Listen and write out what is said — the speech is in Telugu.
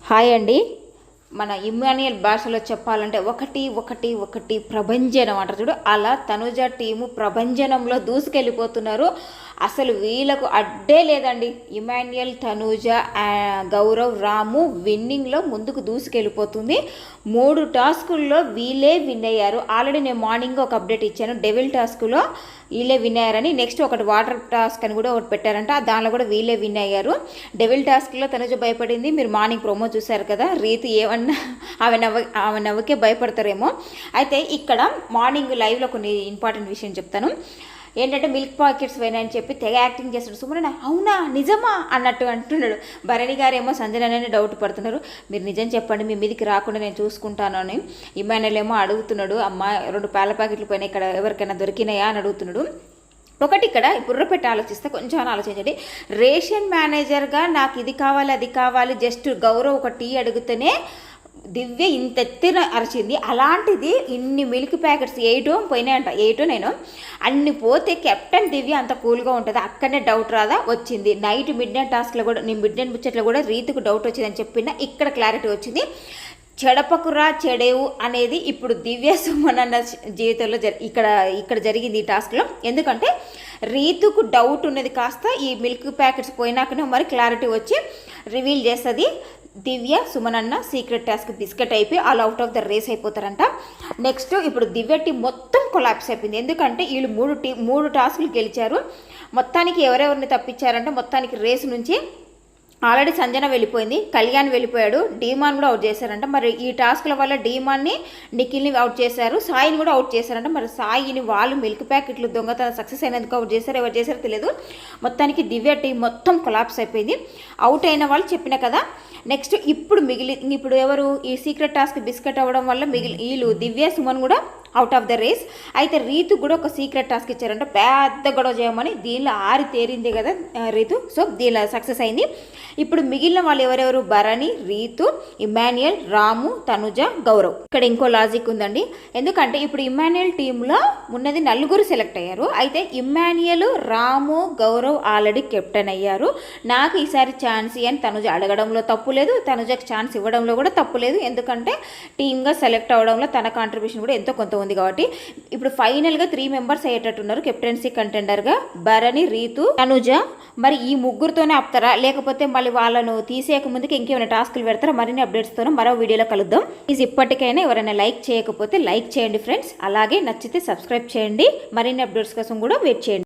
హాయ్ అండి. మన ఇమ్మాన్యుయల్ భాషలో చెప్పాలంటే ఒకటి ఒకటి ఒకటి ప్రభంజనం అంటారు చూడు, అలా తనుజ టీము ప్రభంజనంలో దూసుకెళ్ళిపోతున్నారు. అసలు వీళ్ళకు అడ్డే లేదండి. ఇమాన్యుయల్, తనూజ, గౌరవ్, రాము విన్నింగ్లో ముందుకు దూసుకెళ్ళిపోతుంది. 3 టాస్కుల్లో వీళ్ళే విన్ అయ్యారు. ఆల్రెడీ నేను మార్నింగ్ ఒక అప్డేట్ ఇచ్చాను. డెవిల్ టాస్క్లో వీళ్ళే విన్ అయ్యారని. నెక్స్ట్ ఒకటి వాటర్ టాస్క్ అని కూడా ఒకటి పెట్టారంట, దానిలో కూడా వీళ్ళే విన్ అయ్యారు. డెవిల్ టాస్క్లో తనుజ భయపడింది. మీరు మార్నింగ్ ప్రోమో చూశారు కదా. రీతి ఏమన్నా ఆమె నవ్వుకే భయపడతారేమో. అయితే ఇక్కడ మార్నింగ్ లైవ్లో కొన్ని ఇంపార్టెంట్ విషయం చెప్తాను. ఏంటంటే మిల్క్ ప్యాకెట్స్ పోయినాయని చెప్పి తెగ యాక్టింగ్ చేస్తున్నాడు. సుమన అవునా నిజమా అన్నట్టు అంటున్నాడు. భరణి గారు ఏమో సంజననే డౌట్ పడుతున్నారు. మీరు నిజం చెప్పండి, మీ మీదికి రాకుండా నేను చూసుకుంటాను అని. ఇమాన్యుయల్ ఏమో అడుగుతున్నాడు, అమ్మ 2 పాల ప్యాకెట్లు పోయినా ఇక్కడ ఎవరికైనా దొరికినాయా అని అడుగుతున్నాడు. ఒకటి ఇక్కడ బుర్ర పెట్టి ఆలోచిస్తే కొంచెం ఆలోచించండి. రేషన్ మేనేజర్గా నాకు ఇది కావాలి అది కావాలి, జస్ట్ గౌరవ్ ఒక టీ అడిగితేనే దివ్య ఇంత ఎత్తిన అరిచింది. అలాంటిది ఇన్ని మిల్క్ ప్యాకెట్స్ 8 పోయినాయంట, 8 9 అన్ని పోతే కెప్టెన్ దివ్య అంత కూల్గా ఉంటుంది. అక్కడనే డౌట్ రాదా వచ్చింది. నైట్ మిడ్ నైట్ టాస్క్లో కూడా, నేను మిడ్ నైట్ ముచ్చట్లో కూడా రీతికి డౌట్ వచ్చిందని చెప్పిన, ఇక్కడ క్లారిటీ వచ్చింది. చెడపకురా చెడేవు అనేది ఇప్పుడు దివ్య సుమన్ అన్న జీవితంలో ఇక్కడ జరిగింది ఈ టాస్క్లో. ఎందుకంటే రీతుకు డౌట్ ఉన్నది కాస్త ఈ మిల్క్ ప్యాకెట్స్ పోయినాకనే మరి క్లారిటీ వచ్చి రివీల్ చేస్తుంది. దివ్య సుమన్ అన్న సీక్రెట్ టాస్క్ బిస్కెట్ అయిపోయి all out of the race అయిపోతారంట. నెక్స్ట్ ఇప్పుడు దివ్య టీం మొత్తం కొలాప్స్ అయిపోయింది. ఎందుకంటే వీళ్ళు 3 టాస్కులు గెలిచారు. మొత్తానికి ఎవరెవరిని తప్పించారంటే మొత్తానికి రేసు నుంచి ఆల్రెడీ సంజన వెళ్ళిపోయింది, కళ్యాణ్ వెళ్ళిపోయాడు, డీమాన్ కూడా అవుట్ చేశారంట. మరి ఈ టాస్క్ల వల్ల డీమాన్ని, నిఖిల్ని అవుట్ చేశారు, సాయిని కూడా అవుట్ చేశారంట. మరి సాయిని వాళ్ళు మిల్క్ ప్యాకెట్లు దొంగతనం సక్సెస్ అయినందుకు అవుట్ చేశారు, ఎవరు చేశారో తెలియదు. మొత్తానికి దివ్య టీం మొత్తం కొలాప్స్ అయిపోయింది. అవుట్ అయిన వాళ్ళు చెప్పిన కదా. నెక్స్ట్ ఇప్పుడు ఎవరు ఈ సీక్రెట్ టాస్క్ బిస్కెట్ అవ్వడం వల్ల వీళ్ళు దివ్య సుమన్ కూడా అవుట్ ఆఫ్ ద రేస్. అయితే రీతు కూడా ఒక సీక్రెట్ టాస్క్ ఇచ్చారంట, పెద్ద గొడవ చేయమని. దీనిలో తేరింది కదా రీతు, సో దీనిలో సక్సెస్ అయింది. ఇప్పుడు మిగిలిన వాళ్ళు ఎవరెవరు? భరణి, రీతు, ఇమాన్యుయల్, రాము, తనుజ, గౌరవ్. ఇక్కడ ఇంకో లాజిక్ ఉందండి. ఎందుకంటే ఇప్పుడు ఇమాన్యుయల్ టీంలో ఉన్నది 4 సెలెక్ట్ అయ్యారు. అయితే ఇమాన్యుయల్, రాము, గౌరవ్ ఆల్రెడీ కెప్టెన్ అయ్యారు. నాకు ఈసారి ఛాన్స్ అని తనుజ అడగడంలో తప్పు లేదు, తనుజకి ఛాన్స్ ఇవ్వడంలో కూడా తప్పు లేదు. ఎందుకంటే టీమ్గా సెలెక్ట్ అవ్వడంలో తన కాంట్రిబ్యూషన్ కూడా ఎంతో కొంత ఉంది కాబట్టి. ఇప్పుడు ఫైనల్గా 3 మెంబర్స్ అయ్యేటట్టున్నారు కెప్టెన్సీ కంటెండర్గా, భరణి, రీతు, తనుజ. మరి ఈ ముగ్గురుతోనే ఆపుతారా, లేకపోతే మళ్ళీ వాళ్ళను తీసేయక ముందుకి ఇంకేమైనా టాస్కులు పెడతారా? మరిన్ని అప్డేట్స్తో మరో వీడియోలో కలుద్దాం. ప్లీజ్ ఇప్పటికైనా ఎవరైనా లైక్ చేయకపోతే లైక్ చేయండి ఫ్రెండ్స్. అలాగే నచ్చితే సబ్స్క్రైబ్ చేయండి. మరిన్ని అప్డేట్స్ కోసం కూడా వెయిట్ చేయండి.